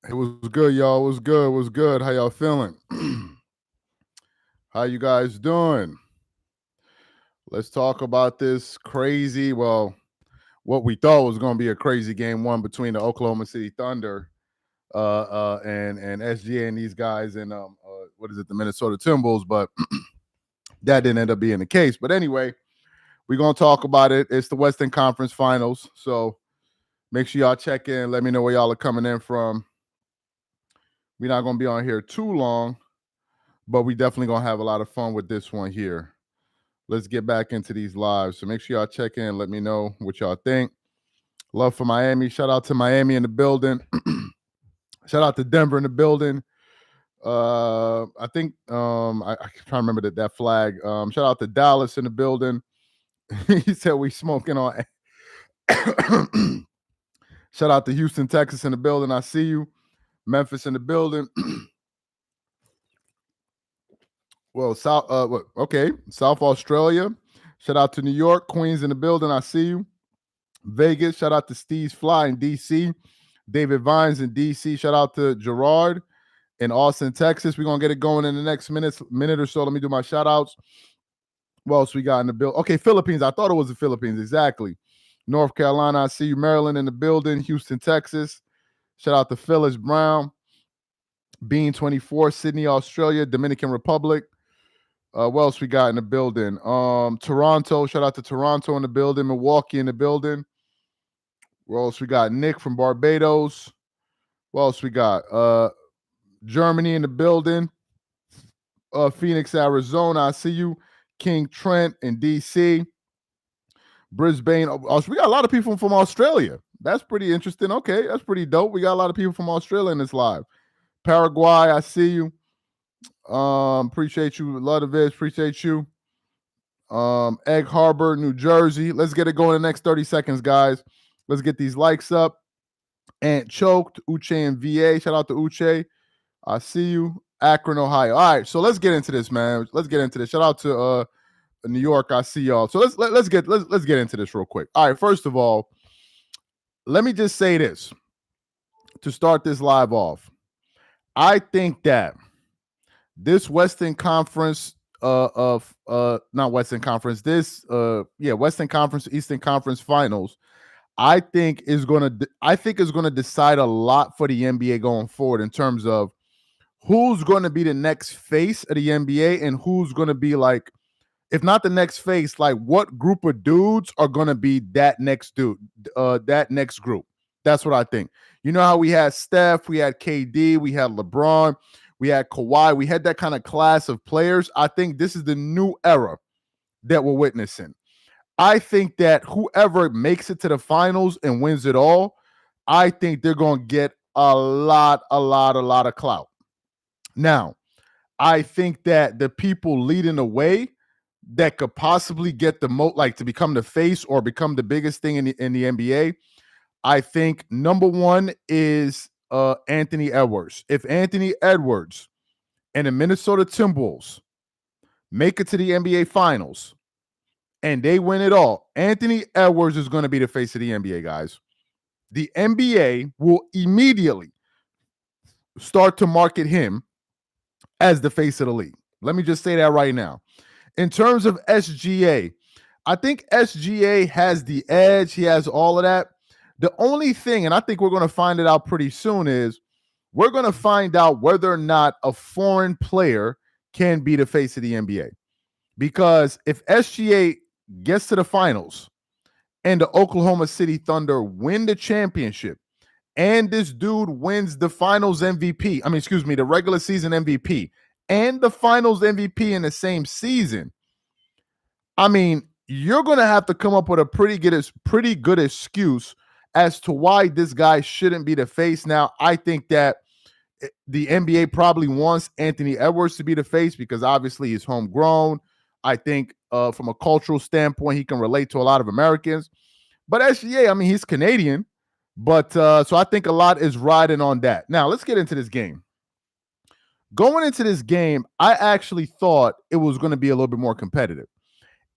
It was good, y'all. It was good. It was good. How y'all feeling? How you guys doing? Let's talk about this crazy, well, what we thought was going to be a crazy game one between the Oklahoma City Thunder and SGA and these guys and what is it, the Minnesota Timberwolves, but that didn't end up being the case. But anyway, we're going to talk about it. It's the Western Conference Finals, so make sure y'all check in. Let me know where y'all are coming in from. We're not going to be on here too long, but we definitely going to have a lot of fun with this one here. Let's get back into these lives. So make sure y'all check in. Let me know what y'all think. Love for Miami. Shout out to Miami in the building. Shout out to Denver in the building. I think I trying to remember that flag. Shout out to Dallas in the building. He said we smoking on. Shout out to Houston, Texas in the building. I see you. Memphis in the building. Well, South Australia. Shout out to New York, Queens in the building. I see you. Vegas. Shout out to Steve's Fly in DC. David Vines in DC. Shout out to Gerard in Austin, Texas. We're gonna get it going in the next minute or so. Let me do my shout outs. What else we got in the building? Okay, Philippines. I thought it was the Philippines. Exactly. North Carolina. I see you. Maryland in the building. Houston, Texas. Shout out to Phyllis Brown. Bean 24. Sydney, Australia. Dominican Republic. What else we got in the building? Toronto. Shout out to Toronto in the building. Milwaukee in the building. What else we got? Nick from Barbados. What else we got? Germany in the building. Phoenix, Arizona. I see you. King Trent in DC. Brisbane. We got a lot of people from Australia. That's pretty interesting. Okay, that's pretty dope. We got a lot of people from Australia in this live. Paraguay, I see you. Appreciate you. Ludovic, appreciate you. Egg Harbor, New Jersey. Let's get it going in the next 30 seconds, guys. Let's get these likes up. Ant Choked, Uche and VA. Shout out to Uche. I see you. Akron, Ohio. All right, so let's get into this, man. Let's get into this. Shout out to New York. I see y'all. So let's get into this real quick. All right, first of all, let me just say this to start this live off. I think that this Western Conference not Western Conference, Western Conference, Eastern Conference Finals, I think is going to decide a lot for the NBA going forward in terms of who's going to be the next face of the NBA and who's going to be, like, if not the next face, like what group of dudes are going to be that next dude, that next group. That's what I think. You know how we had Steph, we had KD, we had LeBron, we had Kawhi. We had that kind of class of players. I think this is the new era that we're witnessing. I think that whoever makes it to the finals and wins it all, I think they're going to get a lot of clout. Now, I think that the people leading the way that could possibly get the most, like to become the face or become the biggest thing in the NBA, I think number one is Anthony Edwards. If Anthony Edwards and the Minnesota Timberwolves make it to the NBA Finals and they win it all, Anthony Edwards is going to be the face of the NBA, guys. The NBA will immediately start to market him as the face of the league. Let me just say that right now. In terms of SGA, I think SGA has the edge. He has all of that. The only thing, and I think we're going to find it out pretty soon, is we're going to find out whether or not a foreign player can be the face of the NBA. Because if SGA gets to the finals and the Oklahoma City Thunder win the championship and this dude wins the finals MVP, the regular season MVP and the finals MVP in the same season, you're going to have to come up with a pretty good excuse as to why this guy shouldn't be the face. Now, I think that the NBA probably wants Anthony Edwards to be the face because obviously he's homegrown. I think from a cultural standpoint, he can relate to a lot of Americans. But SGA, he's Canadian. But so I think a lot is riding on that. Now, let's get into this game. Going into this game, I actually thought it was going to be a little bit more competitive.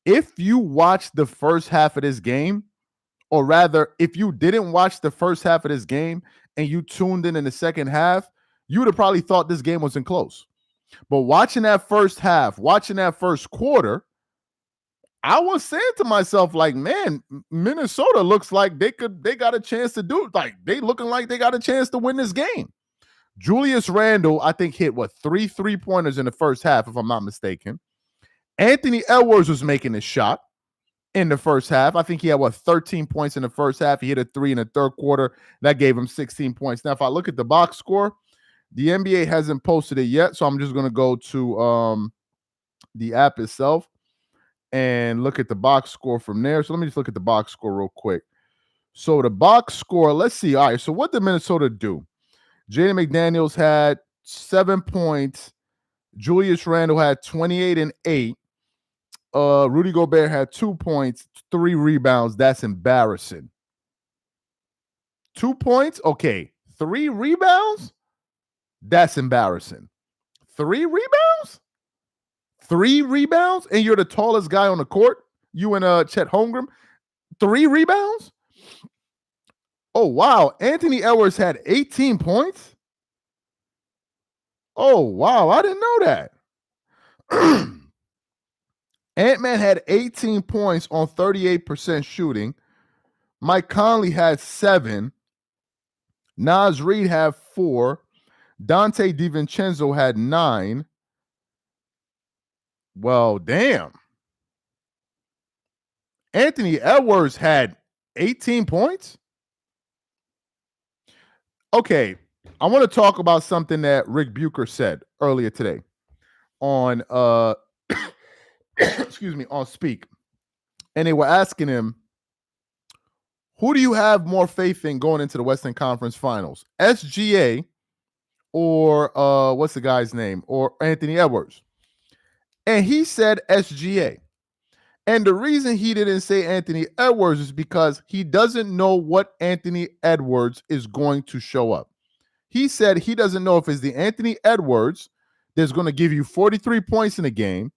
If you watch the first half of this game, or rather, if you didn't watch the first half of this game and you tuned in the second half, you would have probably thought this game wasn't close. But watching that first half, watching that first quarter, I was saying to myself, like, man, Minnesota looks like they got a chance to do it. Like, they looking like they got a chance to win this game. Julius Randle, I think, hit 3 3-pointers in the first half, if I'm not mistaken. Anthony Edwards was making his shot in the first half. I think he had 13 points in the first half. He hit a 3 in the third quarter. That gave him 16 points. Now, if I look at the box score, the NBA hasn't posted it yet, so I'm just going to go to the app itself and look at the box score from there. So let me just look at the box score real quick. So the box score, let's see. All right, so what did Minnesota do? Jaden McDaniels had 7 points. Julius Randle had 28 and 8. Rudy Gobert had 2 points, 3 rebounds. That's embarrassing. 2 points? Okay. 3 rebounds? That's embarrassing. 3 rebounds? 3 rebounds? And you're the tallest guy on the court? You and Chet Holmgren? 3 rebounds? Oh, wow. Anthony Edwards had 18 points? Oh, wow. I didn't know that. Ant-Man had 18 points on 38% shooting. Mike Conley had 7. Naz Reid had 4. Dante DiVincenzo had 9. Well, damn. Anthony Edwards had 18 points? Okay, I want to talk about something that Rick Bucher said earlier today on excuse me, on Speak. And they were asking him, who do you have more faith in going into the Western Conference Finals? SGA or what's the guy's name? Or Anthony Edwards? And he said SGA. And the reason he didn't say Anthony Edwards is because he doesn't know what Anthony Edwards is going to show up. He said he doesn't know if it's the Anthony Edwards that's going to give you 43 points in a game,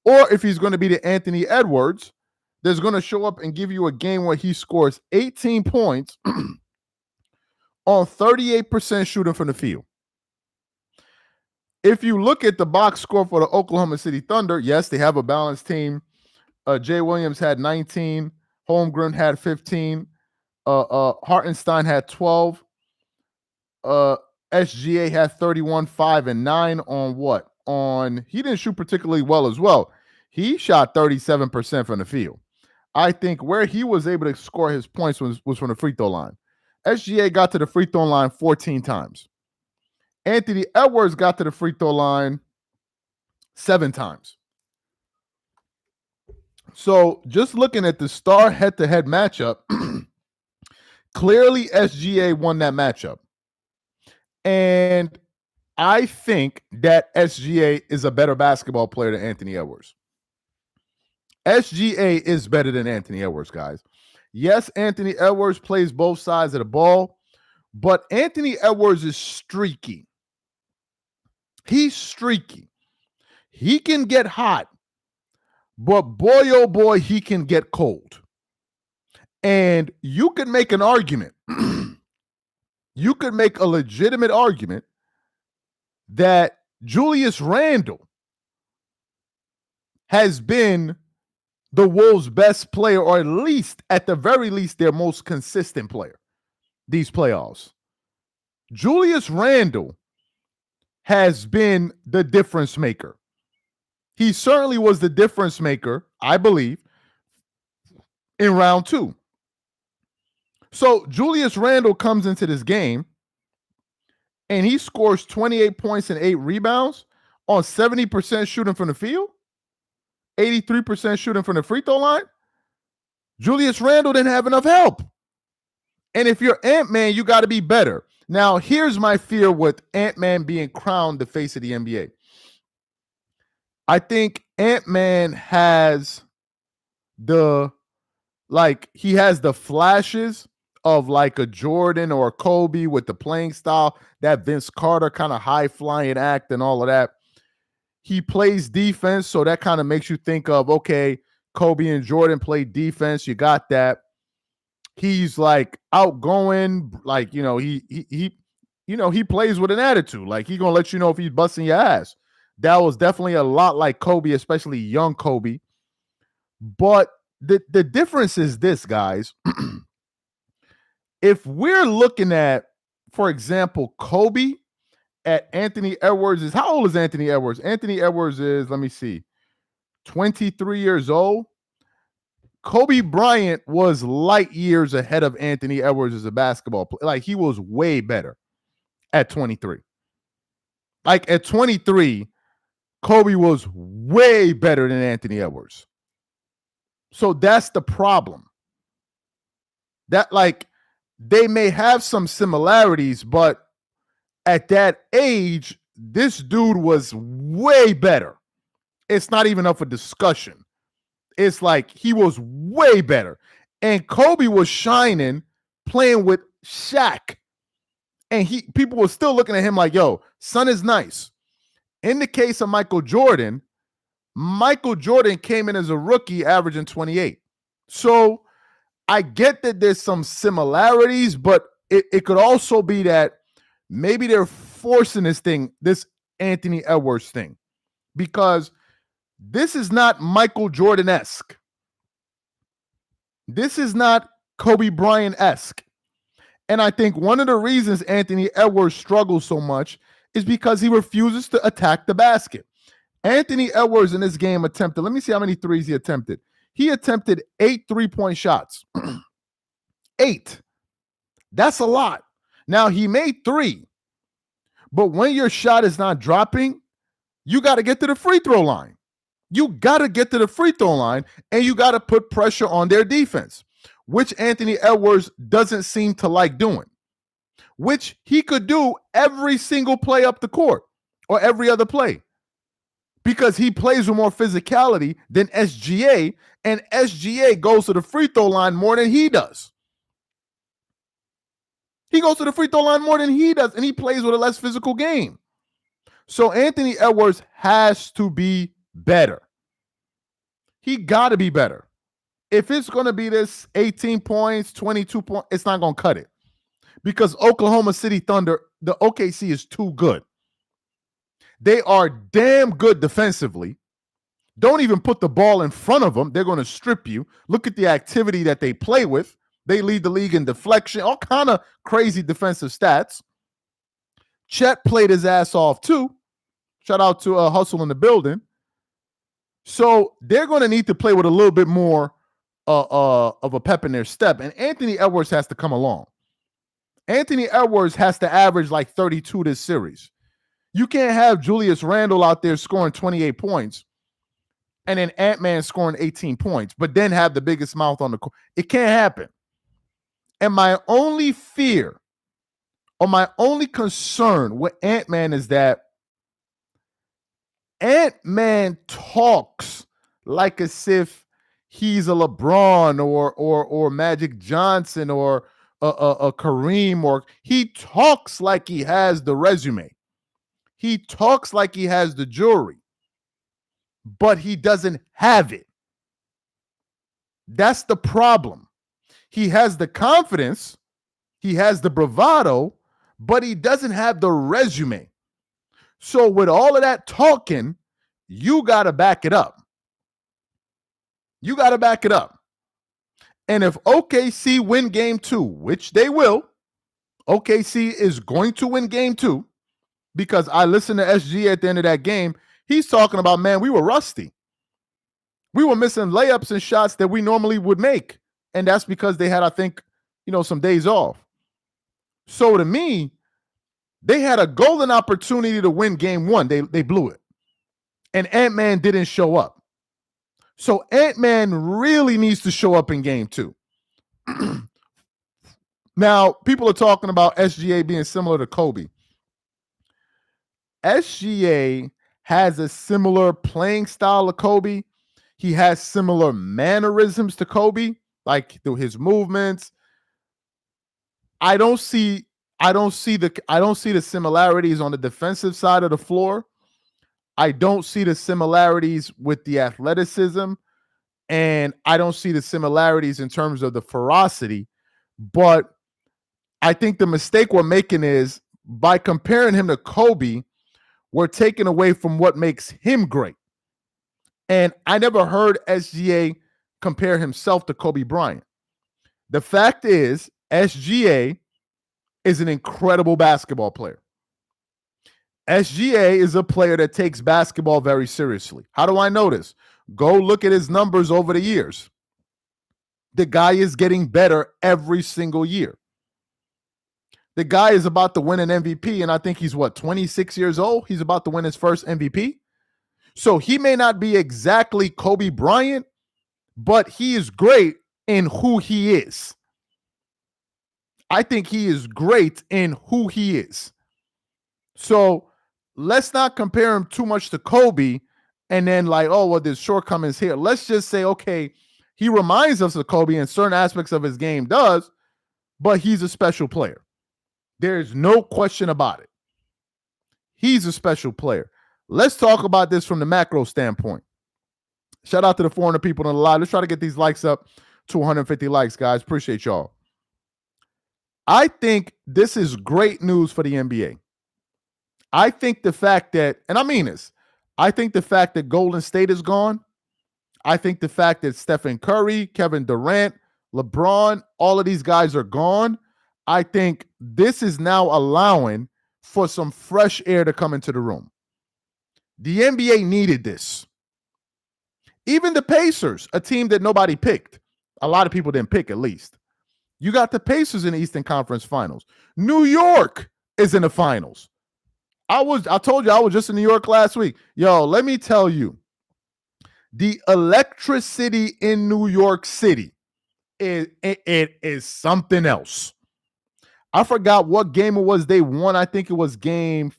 or if he's going to be the Anthony Edwards that's going to show up and give you a game where he scores 18 points on 38% shooting from the field. If you look at the box score for the Oklahoma City Thunder, yes, they have a balanced team. Jay Williams had 19. Holmgren had 15. Hartenstein had 12. SGA had 31, 5, and 9 on what? He didn't shoot particularly well as well. He shot 37% from the field. I think where he was able to score his points was from the free throw line. SGA got to the free throw line 14 times. Anthony Edwards got to the free throw line 7 times. So just looking at the star head-to-head matchup, clearly SGA won that matchup. And I think that SGA is a better basketball player than Anthony Edwards. SGA is better than Anthony Edwards, guys. Yes, Anthony Edwards plays both sides of the ball, but Anthony Edwards is streaky. He's streaky. He can get hot, but boy, oh boy, he can get cold. And you could make an argument. You could make a legitimate argument that Julius Randle has been the Wolves' best player, or at the very least, their most consistent player these playoffs. Julius Randle has been the difference maker. He certainly was the difference maker, I believe, in round 2. So Julius Randle comes into this game and he scores 28 points and 8 rebounds on 70% shooting from the field, 83% shooting from the free throw line. Julius Randle didn't have enough help. And if you're Ant-Man, you got to be better. Now, here's my fear with Ant-Man being crowned the face of the NBA. I think Ant-Man has he has the flashes of like a Jordan or a Kobe with the playing style, that Vince Carter kind of high-flying act and all of that. He plays defense, so that kind of makes you think of, okay, Kobe and Jordan played defense. You got that. He's like outgoing, like he plays with an attitude. Like he gonna let you know if he's busting your ass. That was definitely a lot like Kobe, especially young Kobe. But the difference is this, guys. If we're looking at, for example, Kobe at Anthony Edwards is, how old is Anthony Edwards? Anthony Edwards is, let me see, 23 years old. Kobe Bryant was light years ahead of Anthony Edwards as a basketball player. Like he was way better at 23. Like at 23, Kobe was way better than Anthony Edwards. So that's the problem. That like they may have some similarities, but at that age, this dude was way better. It's not even up for discussion. It's like he was way better. And Kobe was shining playing with Shaq. And people were still looking at him like, yo, son is nice. In the case of Michael Jordan came in as a rookie averaging 28. So I get that there's some similarities, but it could also be that maybe they're forcing this Anthony Edwards thing, because this is not Michael Jordan-esque. This is not Kobe Bryant-esque. And I think one of the reasons Anthony Edwards struggles so much is because he refuses to attack the basket. Anthony Edwards in this game attempted, let me see how many threes he attempted. He attempted 8 3-point shots. 8. That's a lot. Now, he made 3. But when your shot is not dropping, you got to get to the free throw line. You got to get to the free throw line, and you got to put pressure on their defense, which Anthony Edwards doesn't seem to like doing, which he could do every single play up the court or every other play, because he plays with more physicality than SGA, and SGA goes to the free throw line more than he does. He goes to the free throw line more than he does, and he plays with a less physical game. So Anthony Edwards has to be better. He got to be better. If it's going to be this 18 points, 22 points, it's not going to cut it, because Oklahoma City Thunder, the OKC is too good. They are damn good defensively. Don't even put the ball in front of them. They're going to strip you. Look at the activity that they play with. They lead the league in deflection, all kind of crazy defensive stats. Chet played his ass off too. Shout out to Hustle in the building. So they're going to need to play with a little bit more of a pep in their step. And Anthony Edwards has to come along. Anthony Edwards has to average like 32 this series. You can't have Julius Randle out there scoring 28 points and then Ant-Man scoring 18 points, but then have the biggest mouth on the court. It can't happen. And my only fear or my only concern with Ant-Man is that Ant-Man talks like as if he's a LeBron or Magic Johnson or a Kareem, or he talks like he has the resume. He talks like he has the jewelry, but he doesn't have it. That's the problem. He has the confidence, he has the bravado, but he doesn't have the resume. So with all of that talking, you got to back it up. You got to back it up. And if OKC win game 2, which they will, OKC is going to win game 2, because I listened to SG at the end of that game. He's talking about, man, we were rusty. We were missing layups and shots that we normally would make. And that's because they had, I think, some days off. So to me, they had a golden opportunity to win game 1. They blew it. And Ant-Man didn't show up. So Ant-Man really needs to show up in game 2. Now, people are talking about SGA being similar to Kobe. SGA has a similar playing style to Kobe. He has similar mannerisms to Kobe, like through his movements. I don't see the similarities on the defensive side of the floor. I don't see the similarities with the athleticism, and I don't see the similarities in terms of the ferocity. But I think the mistake we're making is by comparing him to Kobe, we're taking away from what makes him great. And I never heard SGA compare himself to Kobe Bryant. The fact is, SGA is an incredible basketball player. SGA is a player that takes basketball very seriously. How do I know this? Go look at his numbers over the years. The guy is getting better every single year. The guy is about to win an MVP, and I think he's, 26 years old? He's about to win his first MVP. So he may not be exactly Kobe Bryant, but he is great in who he is. I think he is great in who he is. So let's not compare him too much to Kobe and then there's shortcomings here. Let's just say, okay, he reminds us of Kobe in certain aspects of his game does, but he's a special player. There's no question about it. He's a special player. Let's talk about this from the macro standpoint. Shout out to the 400 people in the live. Let's try to get these likes up to 150 likes, guys. Appreciate y'all. I think this is great news for the NBA. I think the fact that, and I mean this, I think the fact that Golden State is gone, I think the fact that Stephen Curry, Kevin Durant, LeBron, all of these guys are gone, I think this is now allowing for some fresh air to come into the room. The NBA needed this. Even the Pacers, a team that nobody picked. A lot of people didn't pick, at least. You got the Pacers in the Eastern Conference Finals. New York is in the finals. I told you I was just in New York last week. Yo, let me tell you, the electricity in New York City is something else. I forgot what game it was they won. I think it was game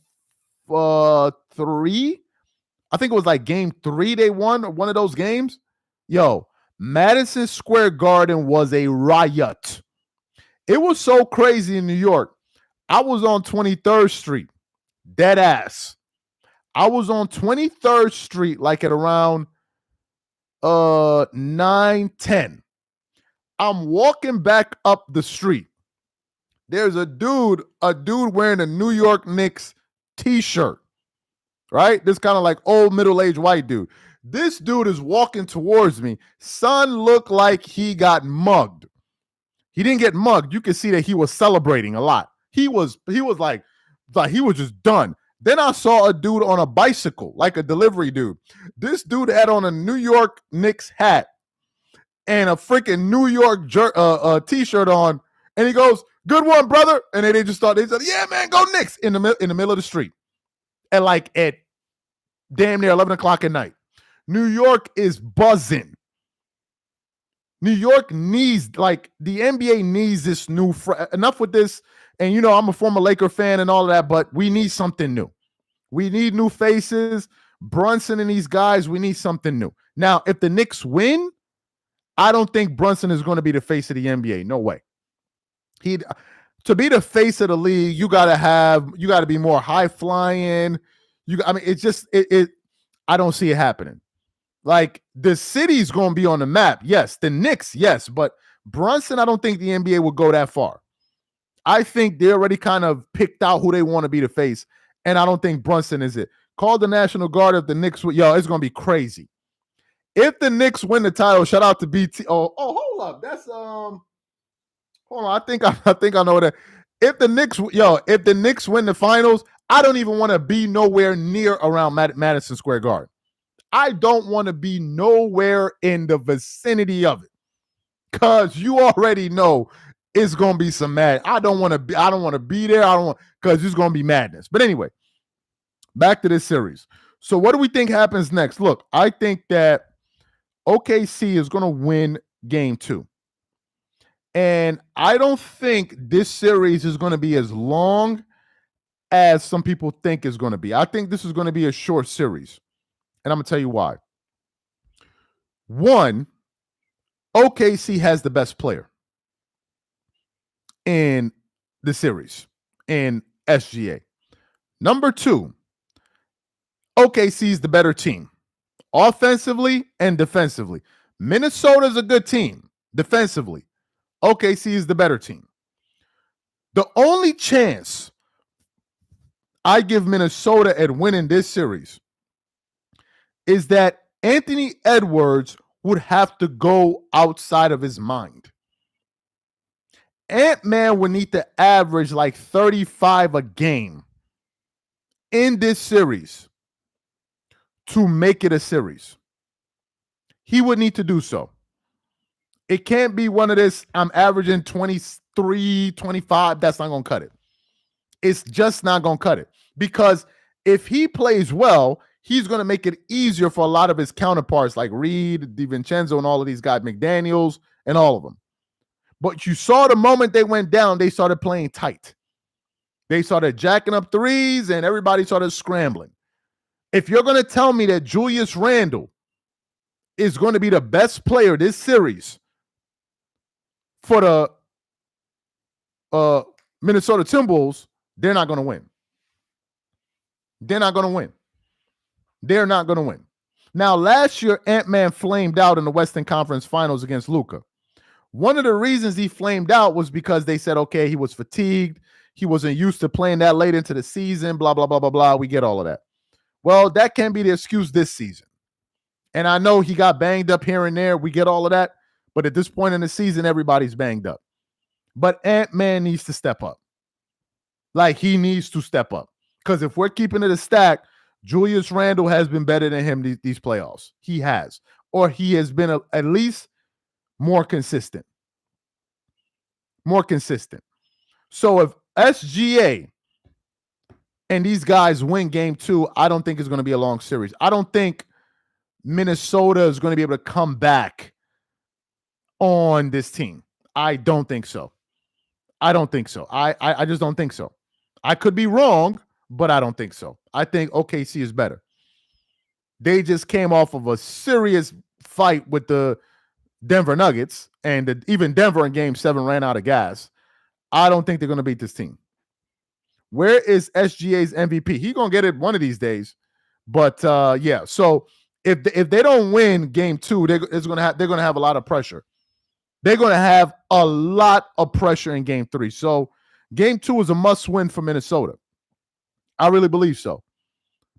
3. I think it was game 3 they won, or one of those games. Yo, Madison Square Garden was a riot. It was so crazy in New York. I was on 23rd Street, dead ass. I was on 23rd Street at around 9:10. I'm walking back up the street. There's a dude wearing a New York Knicks t-shirt, right? This kind of old middle-aged white dude. This dude is walking towards me. Son looked like he got mugged. He didn't get mugged. You can see that he was celebrating a lot. He was like he was just done. Then I saw a dude on a bicycle, like a delivery dude. This dude had on a New York Knicks hat and a freaking New York t-shirt on, and he goes, "Good one, brother." And then they said, "Yeah, man, go Knicks," in the middle of the street at damn near 11 o'clock at night. New York is buzzing. New York needs, the NBA needs this new, enough with this. And, I'm a former Laker fan and all of that, but we need something new. We need new faces. Brunson and these guys, we need something new. Now, if the Knicks win, I don't think Brunson is going to be the face of the NBA. No way. To be the face of the league, you got to be more high flying. I don't see it happening. The city's going to be on the map. Yes. The Knicks, yes. But Brunson, I don't think the NBA will go that far. I think they already kind of picked out who they want to be the face. And I don't think Brunson is it. Call the National Guard if the Knicks, it's going to be crazy. If the Knicks win the title, shout out to BT. Oh, hold up. That's, hold on. I think I know that. If the Knicks win the finals, I don't even want to be nowhere near around Madison Square Garden. I don't want to be nowhere in the vicinity of it, because you already know it's gonna be some mad. I don't want to be there. Because it's gonna be madness. But anyway, back to this series. So what do we think happens next? Look, I think that OKC is gonna win game 2. And I don't think this series is going to be as long as some people think it's going to be. I think this is going to be a short series. And I'm going to tell you why. One, OKC has the best player in the series in SGA. Number 2, OKC is the better team, offensively and defensively. Minnesota's a good team defensively. OKC is the better team. The only chance I give Minnesota at winning this series is that Anthony Edwards would have to go outside of his mind. Ant-Man would need to average like 35 a game in this series to make it a series. He would need to do so. It can't be one of this, I'm averaging 23, 25. That's not going to cut it. It's just not going to cut it. Because if he plays well, he's going to make it easier for a lot of his counterparts like Reed, DiVincenzo, and all of these guys, McDaniels, and all of them. But you saw the moment they went down, they started playing tight. They started jacking up threes, and everybody started scrambling. If you're going to tell me that Julius Randle is going to be the best player this series for the Minnesota Timberwolves, they're not going to win. They're not going to win. They're not going to win. Now, last year, Ant-Man flamed out in the Western Conference Finals against Luka. One of the reasons he flamed out was because they said, okay, he was fatigued. He wasn't used to playing that late into the season, blah, blah, blah, blah, blah. We get all of that. Well, that can't be the excuse this season. And I know he got banged up here and there. We get all of that. But at this point in the season, everybody's banged up. But Ant-Man needs to step up. Like, he needs to step up. Because if we're keeping it a stack, Julius Randle has been better than him these playoffs. He has. Or he has been at least more consistent. More consistent. So if SGA and these guys win game 2, I don't think it's going to be a long series. I don't think Minnesota is going to be able to come back on this team. I don't think so. I don't think so. I just don't think so. I could be wrong, but I don't think so. I think OKC is better. They just came off of a serious fight with the Denver Nuggets, and even Denver in game 7 ran out of gas. I don't think they're going to beat this team. Where is SGA's MVP? He's going to get it one of these days. But yeah, so if they don't win game 2, they're going to have a lot of pressure. They're going to have a lot of pressure in game 3. So game 2 is a must win for Minnesota. I really believe so.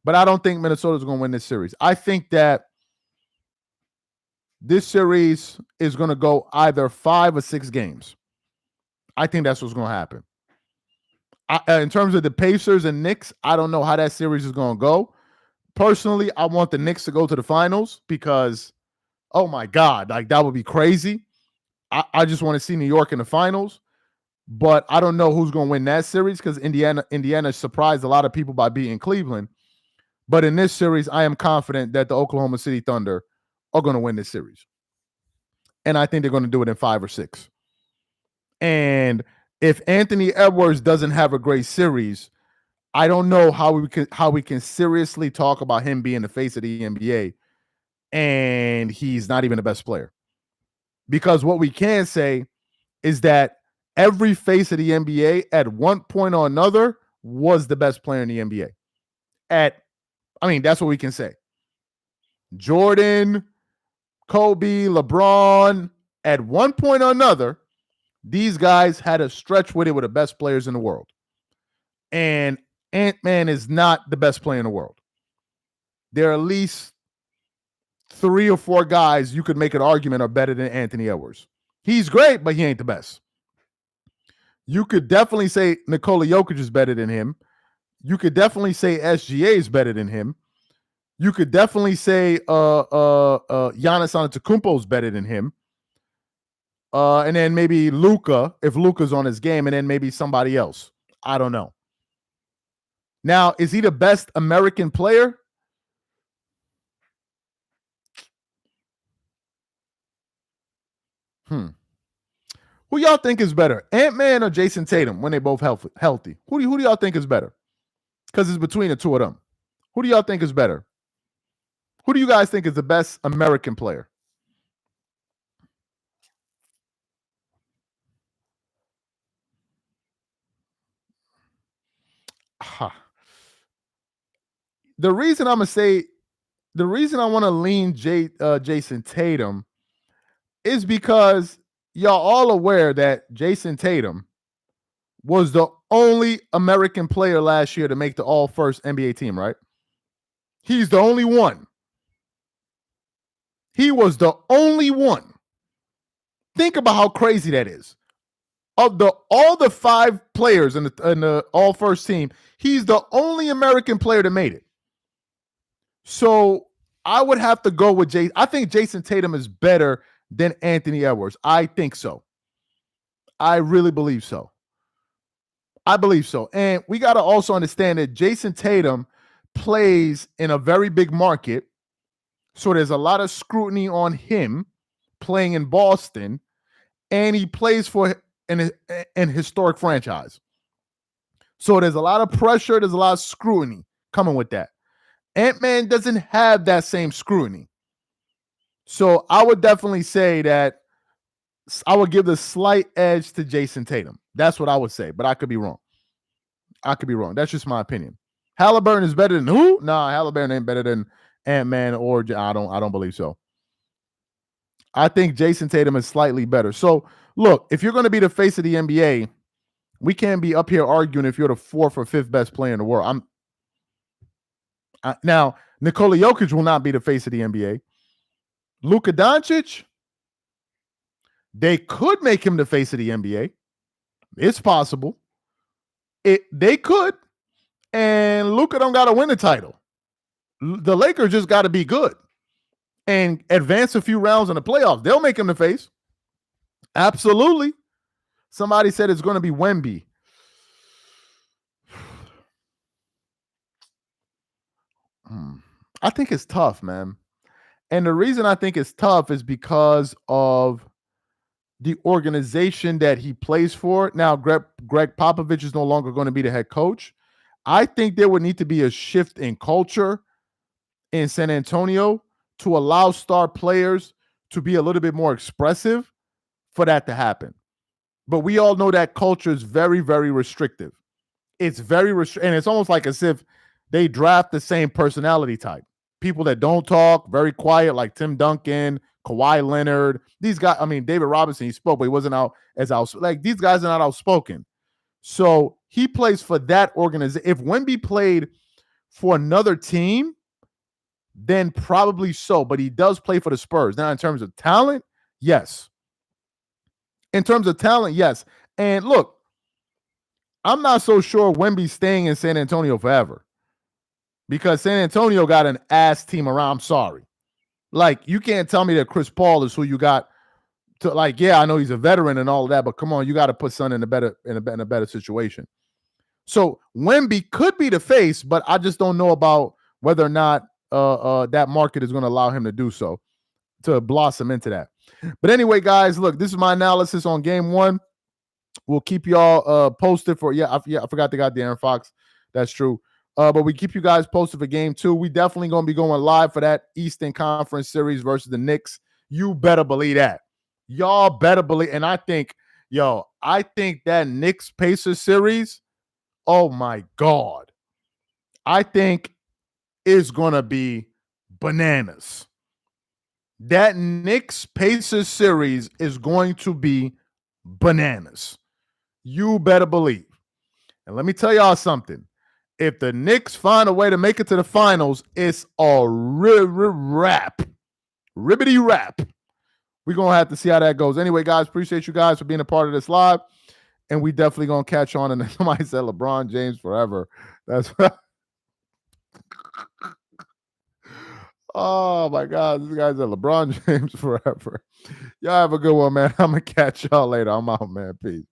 But I don't think Minnesota's going to win this series. I think that this series is going to go either 5 or 6 games. I think that's what's going to happen. In terms of the Pacers and Knicks, I don't know how that series is going to go. Personally, I want the Knicks to go to the finals because, oh my God, like that would be crazy. I just want to see New York in the finals. But I don't know who's going to win that series because Indiana surprised a lot of people by beating Cleveland. But in this series, I am confident that the Oklahoma City Thunder are going to win this series. And I think they're going to do it in 5 or 6. And if Anthony Edwards doesn't have a great series, I don't know how we can seriously talk about him being the face of the NBA and he's not even the best player. Because what we can say is that every face of the NBA at one point or another was the best player in the NBA. That's what we can say. Jordan, Kobe, LeBron, at one point or another, these guys had a stretch with it with the best players in the world. And Ant-Man is not the best player in the world. There are at least 3 or 4 guys you could make an argument are better than Anthony Edwards. He's great, but he ain't the best. You could definitely say Nikola Jokic is better than him. You could definitely say SGA is better than him. You could definitely say Giannis Antetokounmpo is better than him. And then maybe Luka, if Luka's on his game, and then maybe somebody else. I don't know. Now, is he the best American player? Who y'all think is better, Ant-Man or Jason Tatum when they both healthy? Who do y'all think is better? Because it's between the two of them. Who do y'all think is better? Who do you guys think is the best American player? The reason I want to lean Jason Tatum is because y'all all aware that Jason Tatum was the only American player last year to make the all-first NBA team, right? He's the only one. He was the only one. Think about how crazy that is. Of all the 5 players in the all-first team, he's the only American player that made it. So I would have to go with Jason. I think Jason Tatum is better than Anthony Edwards. I think so. I really believe so. I believe so. And we got to also understand that Jason Tatum plays in a very big market. So there's a lot of scrutiny on him playing in Boston. And he plays for an historic franchise. So there's a lot of pressure. There's a lot of scrutiny coming with that. Ant-Man doesn't have that same scrutiny. So I would definitely say that I would give the slight edge to Jason Tatum. That's what I would say, but I could be wrong. That's just my opinion. Halliburton is better than who? Nah, Halliburton ain't better than Ant-Man or I don't believe so. I think Jason Tatum is slightly better. So look, if you're going to be the face of the NBA, we can't be up here arguing if you're the 4th or 5th best player in the world. Now, Nikola Jokic will not be the face of the NBA. Luka Doncic, they could make him the face of the NBA. It's possible. They could. And Luka don't got to win the title. The Lakers just got to be good and advance a few rounds in the playoffs. They'll make him the face. Absolutely. Somebody said it's going to be Wemby. I think it's tough, man. And the reason I think it's tough is because of the organization that he plays for. Now, Greg Popovich is no longer going to be the head coach. I think there would need to be a shift in culture in San Antonio to allow star players to be a little bit more expressive for that to happen. But we all know that culture is very, very restrictive. It's very restrictive. And it's almost like as if they draft the same personality type. People that don't talk, very quiet, like Tim Duncan, Kawhi Leonard. These guys, I mean, David Robinson, he spoke, but he wasn't out as outspoken. Like, these guys are not outspoken. So he plays for that organization. If Wemby played for another team, then probably so. But he does play for the Spurs. Now, in terms of talent, yes. In terms of talent, yes. And look, I'm not so sure Wemby's staying in San Antonio forever. Because San Antonio got an ass team around. I'm sorry. Like, you can't tell me that Chris Paul is who you got to, like, yeah, I know he's a veteran and all of that, but come on, you got to put Son in a better situation. So Wemby could be the face, but I just don't know about whether or not that market is going to allow him to do so, to blossom into that. But anyway, guys, look, this is my analysis on game 1. We'll keep y'all posted for, I forgot they got De'Aaron Fox. That's true. But we keep you guys posted for game 2. We definitely going to be going live for that Eastern Conference series versus the Knicks. You better believe that. Y'all better believe. And I think that Knicks Pacers series, oh my God, I think is going to be bananas. That Knicks Pacers series is going to be bananas. You better believe. And let me tell y'all something. If the Knicks find a way to make it to the finals, it's a wrap. Ribbity wrap. We're going to have to see how that goes. Anyway, guys, appreciate you guys for being a part of this live. And we definitely going to catch on. And somebody said LeBron James forever. That's what. Oh, my God. This guy's said LeBron James forever. Y'all have a good one, man. I'm going to catch y'all later. I'm out, man. Peace.